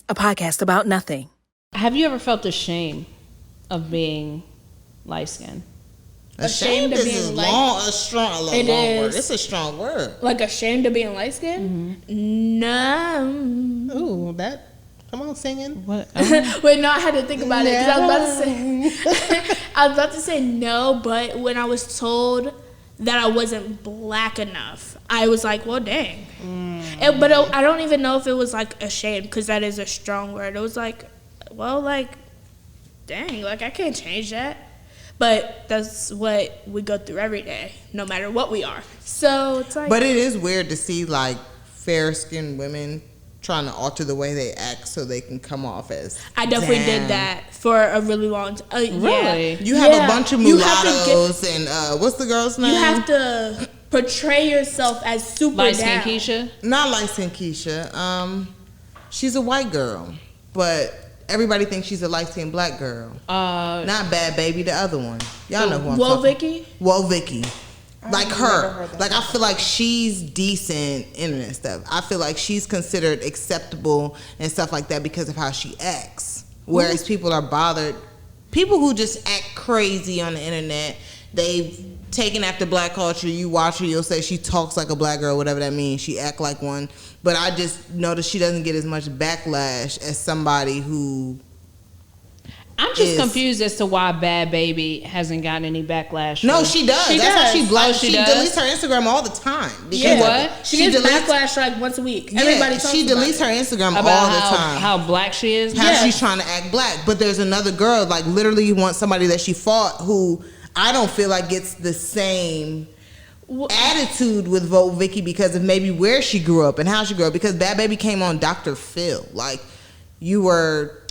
a podcast about nothing. Have you ever felt the shame of being light-skinned? Ashamed of being a strong word. It's a strong word. Like ashamed of being light skinned? Mm-hmm. No. Ooh, that. Come on, singing. What? Wait, no, I had to think about it because I was about to say no, but when I was told that I wasn't black enough, I was like, well, dang. But I don't even know if it was like ashamed because that is a strong word. It was like, well, like, dang, like I can't change that. But that's what we go through every day, no matter what we are. So it's like. But it is weird to see like fair-skinned women trying to alter the way they act so they can come off as. I definitely did that for a really long time. Really? Yeah. You have a bunch of mulattoes and what's the girl's name? You have to portray yourself as super light-skinned down. Keisha? Not light-skinned Keisha. She's a white girl, but everybody thinks she's a light-skinned black girl. Not Bhad Bhabie, the other one. Y'all know who I'm Woah talking. Vicky? Woah Vicky. Like her. Like I feel like she's decent internet stuff. I feel like she's considered acceptable and stuff like that because of how she acts. Whereas people are bothered. People who just act crazy on the internet, they've taken after black culture. You watch her, you'll say she talks like a black girl, whatever that means. She act like one. But I just noticed she doesn't get as much backlash as somebody who. I'm just confused as to why Bhad Bhabie hasn't gotten any backlash. No, she does. That's how she blows. She deletes her Instagram all the time. Yeah, what? She gets backlash like once a week. Yeah, everybody talks she deletes her Instagram about all the time. How black she is. How she's trying to act black. But there's another girl, like literally wants somebody that she fought who I don't feel like gets the same attitude with Woah Vicky because of maybe where she grew up and how she grew up. Because Bhad Bhabie came on Dr. Phil. Like, you were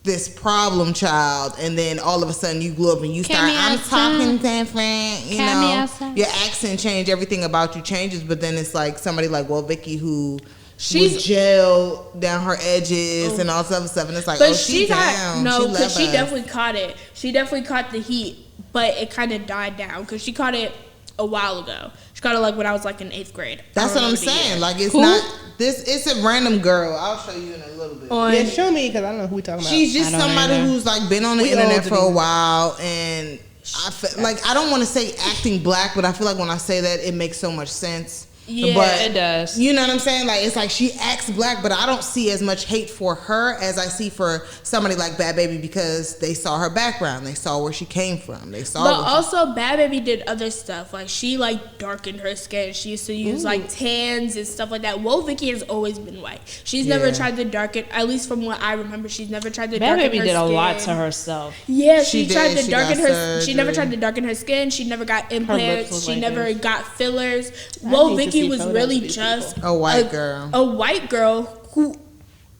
this problem child, and then all of a sudden you grew up and you start, I'm talking different, you know. Your accent changed, everything about you changes, but then it's like somebody like Woah Vicky who she's gel down her edges and all this other stuff, and it's like, but she's down. No, because she definitely caught it. She definitely caught the heat, but it kind of died down because she caught it a while ago. She got it like when I was like in 8th grade. That's what I'm saying. Like it's not this. It's a random girl. I'll show you in a little bit. Yeah, show me because I don't know who we talking about. She's just somebody who's like been on the internet for a while, and I feel like I don't want to say acting black, but I feel like when I say that, it makes so much sense. Yeah, but it does. You know what I'm saying? Like it's like she acts black, but I don't see as much hate for her as I see for somebody like Bhad Bhabie because they saw her background, they saw where she came from, they saw. But also, Bhad Bhabie did other stuff. Like she like darkened her skin. She used to use like tans and stuff like that. Woah Vicky has always been white. She's never tried to darken. At least from what I remember, she's never tried to darken her skin. Bhad Bhabie did a lot to herself. Yeah, she tried to darken her. She never tried to darken her skin. She never got implants. She never got fillers. Woah Vicky was really just a white girl. A white girl who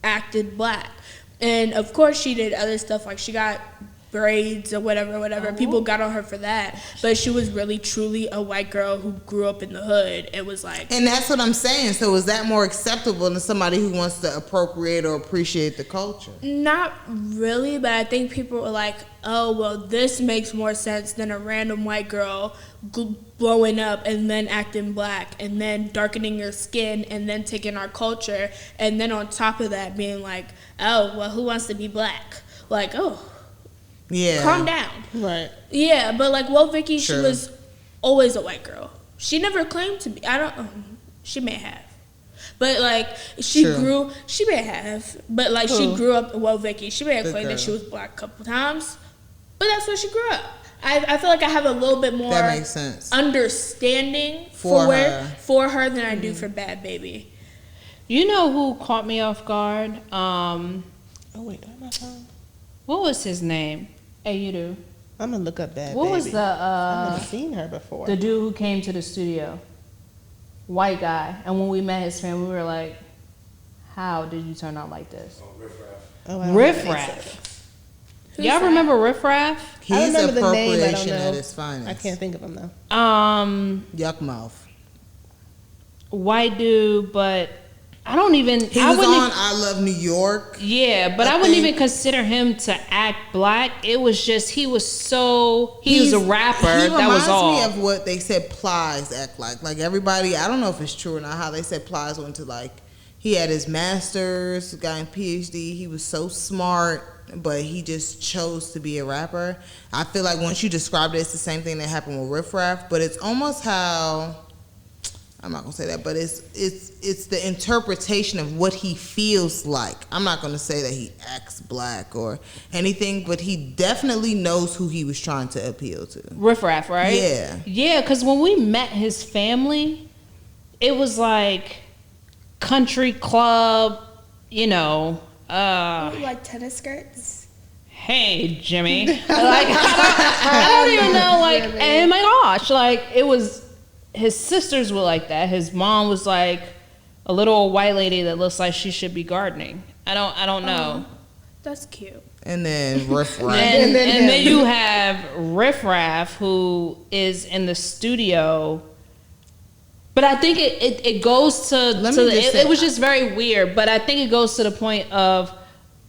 acted black. And of course she did other stuff, like she got braids or whatever. People got on her for that. But she was really truly a white girl who grew up in the hood. It was like, and that's what I'm saying. So is that more acceptable than somebody who wants to appropriate or appreciate the culture? Not really, but I think people were like, oh, well, this makes more sense than a random white girl blowing up and then acting black and then darkening your skin and then taking our culture and then on top of that being like, oh, well, who wants to be black? Like, oh, yeah, calm down. Right. Yeah, but like Woah Vicky, she was always a white girl. She never claimed to be. She may have. But like she may have. But like she grew up Woah Vicky. She may have claimed that she was black a couple times. But that's where she grew up. I feel like I have a little bit more that makes sense. Understanding for her than I do for Bhad Bhabie. You know who caught me off guard? Oh wait, am I wrong? What was his name? Hey, you do. I'm gonna look up Bhad Bhabie. What was the? I've never seen her before. The dude who came to the studio, white guy, and when we met his friend, we were like, "How did you turn out like this?" Oh, Riff Raff. Oh, Riff Raff. Y'all remember Riff Raff? He's I remember the name. I don't know. At his finest. I can't think of him though. Yuck mouth. White dude, but I don't even. He was on I Love New York. Yeah, but I wouldn't even consider him to act black. It was just he was a rapper. That was all. He reminds me of what they said Plies act like. Like everybody, I don't know if it's true or not. How they said Plies went to like he had his master's, got a PhD. He was so smart, but he just chose to be a rapper. I feel like once you described it, it's the same thing that happened with Riff Raff, but it's almost how, I'm not gonna say that, but it's the interpretation of what he feels like. I'm not gonna say that he acts black or anything, but he definitely knows who he was trying to appeal to. Riff Raff, right? Yeah. Yeah, because when we met his family, it was like country club, you know. Like tennis skirts. Hey, Jimmy. Like, I don't even know. Like, oh my gosh. Like, it was, his sisters were like that. His mom was like a little old white lady that looks like she should be gardening. I don't know. That's cute. And then Riff Raff. And then you have Riff Raff, who is in the studio. But I think it goes to it was just very weird. But I think it goes to the point of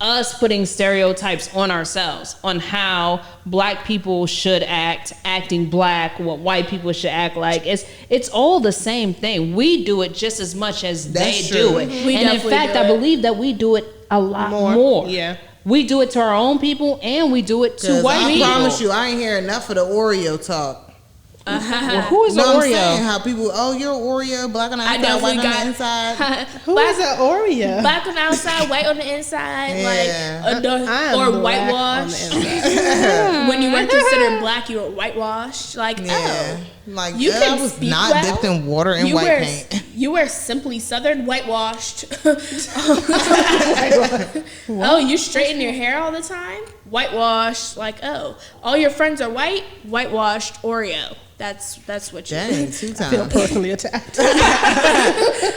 us putting stereotypes on ourselves, on how black people should act, acting black, what white people should act like. It's all the same thing. We do it just as much as they do it. And in fact, I believe that we do it a lot more. Yeah. We do it to our own people, and we do it to white people. I promise you, I ain't hear enough of the Oreo talk. Well, who is no, an Oreo? I'm saying how people, oh, you're an Oreo, black on the outside, white on the inside. Who is an Oreo? Black on the outside, white on the inside, Yeah. or whitewashed. When you weren't considered black, you were whitewashed. Like, Like, you I can was speak not well. dipped in water and white paint. You were simply Southern whitewashed. Oh, you straighten your hair all the time? Whitewashed. Like, oh, all your friends are white? Whitewashed Oreo. That's what you Dang, do. 2 I feel times. personally attacked. I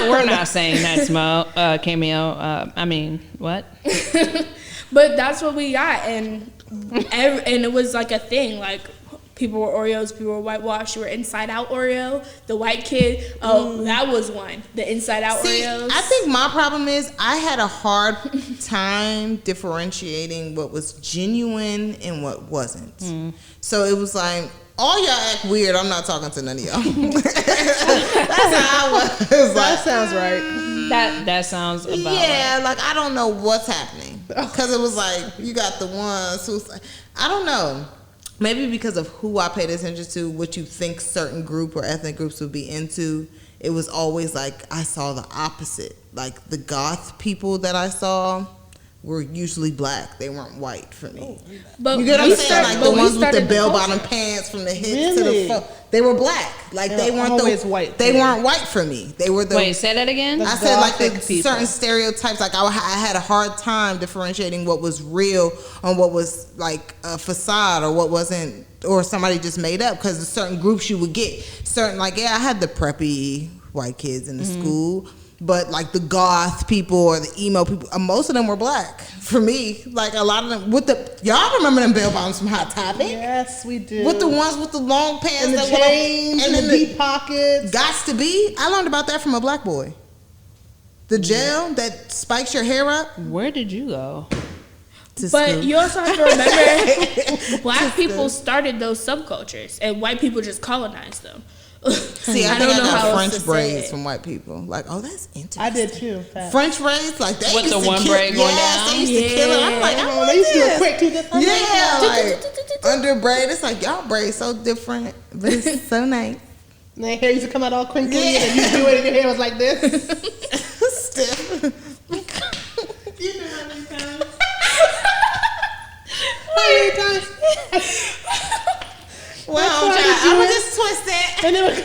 mean, we're not saying that, Smo, Cameo. I mean, what? But that's what we got, and it was like a thing. Like, people were Oreos, people were whitewashed. You were Inside Out Oreo. The white kid, that was one. The Inside Out Oreos. I think my problem is I had a hard time differentiating what was genuine and what wasn't. So it was like, all y'all act weird. I'm not talking to none of y'all. That's how I was. That sounds right. That sounds about Yeah, right. like I don't know what's happening. Because it was like, you got the ones who's like, I don't know. Maybe because of who I paid attention to, what you think certain group or ethnic groups would be into, it was always like I saw the opposite. Like the goth people that I saw were usually black. They weren't white for me. But You get what I'm saying? Like the ones with the bell-bottom culture. pants from the hips to Really? the foot. They were black. Like they weren't always white. They weren't white for me. They were the. Wait, say that again? I said like the Gothic people. certain stereotypes. Like I had a hard time differentiating what was real and what was like a facade or what wasn't, or somebody just made up. Because certain groups you would get certain, like, yeah, I had the preppy white kids in the school. But like the goth people or the emo people, most of them were black for me. Like a lot of them with the, y'all remember them bell bottoms from Hot Topic? Yes, we do. With the ones with the long pants and the that chains and the deep pockets. Gots to be. I learned about that from a black boy. The gel that spikes your hair up. Where did you go? But you also have to remember, black people started those subcultures, and white people just colonized them. See, I don't know how else French to say braids it. from white people. Like, oh, that's interesting. I did too. Fact. French braids, like they With used the to one kill, braid going down? They used to kill it. I'm like, I want they used to do this. it quick too. Just like Yeah, like under braid. It's like y'all braid so different, but it's so nice. And their hair used to come out all crinkly, Yeah. and you do it, and your hair was like this. Stiff. You know how many times? Well, I'm gonna just twist it. And it was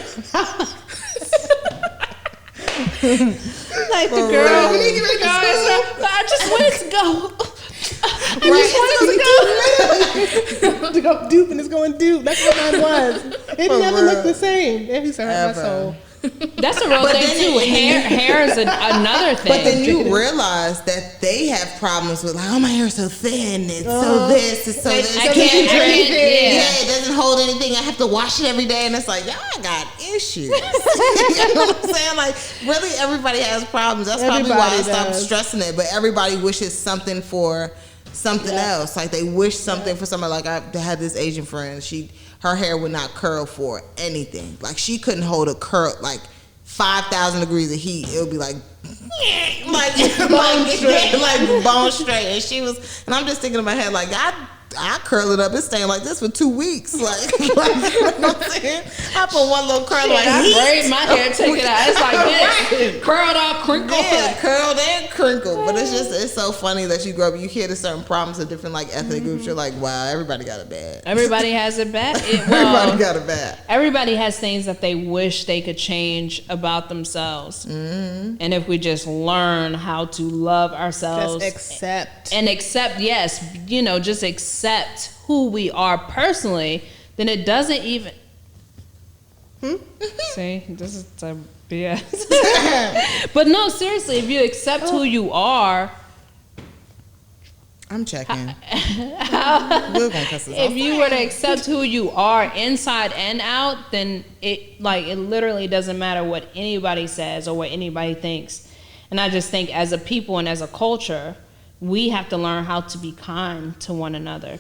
Like the For girl. real. I just wanted to go. to go dupe, and it's going dupe. That's what mine was. It For never real. looked the same. It used to hurt my Ever. soul. That's a real But thing then too. Hair is another thing. But then you realize that they have problems with like, oh, my hair is so thin, it's so this, it's so this. I can't. Yeah, Yeah. it doesn't hold anything. I have to wash it every day, and it's like, y'all got issues. You know what I'm saying? Like, really, everybody has problems. That's probably why I Everybody stopped does. stressing it. But everybody wishes something for something else. Like they wish something for somebody. Like I had this Asian friend. Her hair would not curl for anything. Like she couldn't hold a curl. Like 5,000 degrees of heat, it would be like bone straight. And she was, and I'm just thinking in my head, like, I curl it up. It's staying like this for 2 weeks. Like you know what I'm saying? I put one little curl like I braid my hair, take it out. It's like this. Curled out, crinkled. Yeah, curled and crinkled. But it's so funny that you grow up, you hear the certain problems of different like ethnic groups. You're like, wow, everybody got it bad. Everybody has it bad. Everybody got it bad. Everybody has things that they wish they could change about themselves. Mm-hmm. And if we just learn how to love ourselves. Just accept. And accept, yes, just accept who we are personally, then it doesn't even... See, this is a BS. But no, seriously, if you accept who you are... I'm checking. We're gonna cuss this off. If you were to accept who you are inside and out, then it literally doesn't matter what anybody says or what anybody thinks. And I just think as a people and as a culture, we have to learn how to be kind to one another.